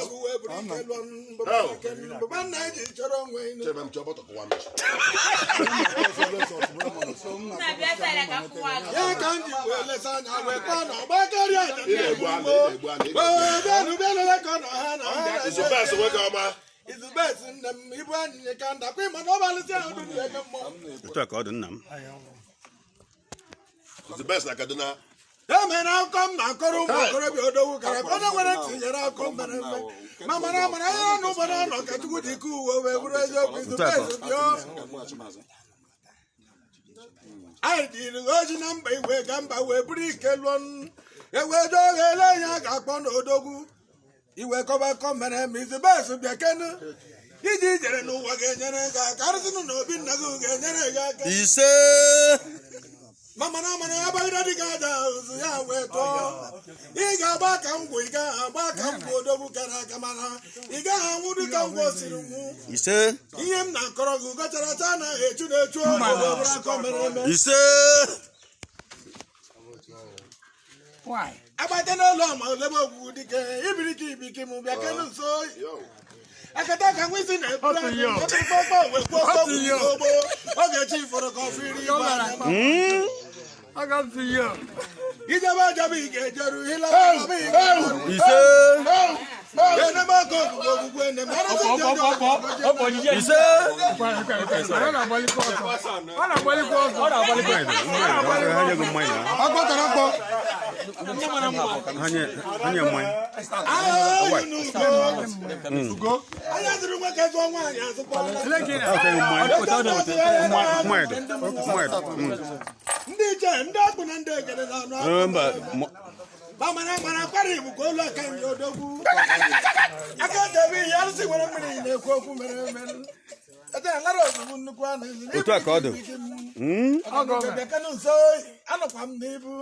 ọgụ wee bụrụ ike lụọ mbụba nna ji chọrọ onwe inu ya ka m ji wee lesa anya wee kpọọ na ọgba karịa bịanụbịanụle ka ọ nọ ha na izubes nne m ibu anyị ka ndakwa ịma na ọ balịsị ahụ dị ebe mmụọ otu a ka ọ dị nna m e mere akụkọ m na-akọrọ ụmụ okorobịa odogwu kara onye nwere tinyere akụkọ mere mme ma mara amara ya na ụbọdụ ọnọ ka Chukwu dị ike uwe wee bụrụ eziokwu izubes bịa anyị jiri oji na mba igwe ga mba wee bụrụ ike lụọ ewee doge ele ya a ga-akpọ na odogwu iwe kọba akọ mere eme izubes bịa kenu iji ijere n'ụwa ga-enyere gị aka arụsịnụ na obi nna gị ga-enyere gị aka ise mama ya bagide dị ka aja ụzụ ya wee tụọ ị ga-agba ka ngwụ ị gaghị agba ka ngwụ odogwu kara aka mana ị gaghị anwụ dị ka ngwụ osiri nwụ ise ihe m na-akọrọ gị ugocharacha anaghị echu na-echu bụrụ akọ mere eme ise agbata n'ụlọ ma olebe ogwugwu dike ibiri ka ibiki m bịa kenu nso akata ka nwa isi na-eburu akpụkpọ wee kwuo ogbo oge chi fọrọ ka ọfiri ijebe ajaba ị ga-ejeru hilaba ise enemaka ogwugwu enem ise anya zụrụ nwoke zụọ nwaanyị azụkwala ndị iche ndị ọkpụ na ndị egere na-anụ mara akwara ibu ka olu aka ndị odogwu aka debe ihe arụsị nwere mmiri na-ekwu okwu mere eme lara ozugbo nnukwu anụ otu a ka ọ dị bekenu nso anọkwa m n'ibu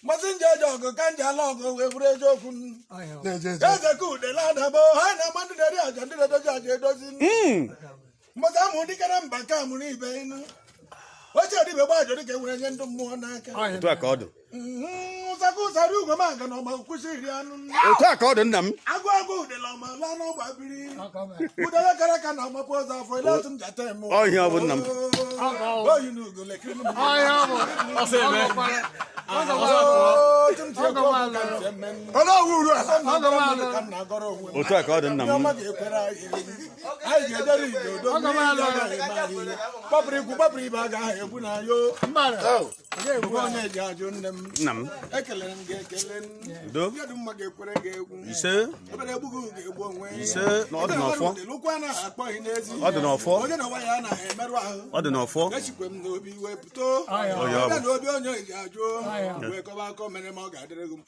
mmasị nje eji ọgụ ka nje ala ọgụ wee bụrụ eziokwu eze ka udele adabo ha na-ama ndị deri aja ndị na-edozi aja edozi mmasị amụ dịkara mba ka amụrụ ibe inu ochie dịbe gbajọ dịka enwere nye ndị mmụọ n'aka otu a ka ọ dị ụzaka ụzara ugwe maga na ọma kwụsị iri anụ otu a ka ọ dị nna m agụ udele ọma laa n'ọgba biri udele kara aka na ọmapụ ụzọ afọ ile otu m jata eme ọhịa ọ bụ nna m oyi na ugo lekiri otu a ka ọ dị nna m anyị ga-ejere igodo gbapụrụ ikwu gbapụrụ ibe a ga-aha egbu na yo onye ji ajụ nne m nna m ekelere m gị ekele udo dị mma ga-ekwere gị egwu ise obere egbu gị ga-egbu onwe ise na ọ dị n'ọfọ lụkwa anaghị akpọghị n'ezi ọ dị n'ọfọ onye na nwa ya anaghị emerụ ahụ ọ dị n'ọfọ echikwe m n'obi wee pụto ọhịa ọ bụ na obi onye ji ajụ wee kọba akọ mere ma ọ ga-adịrị gị m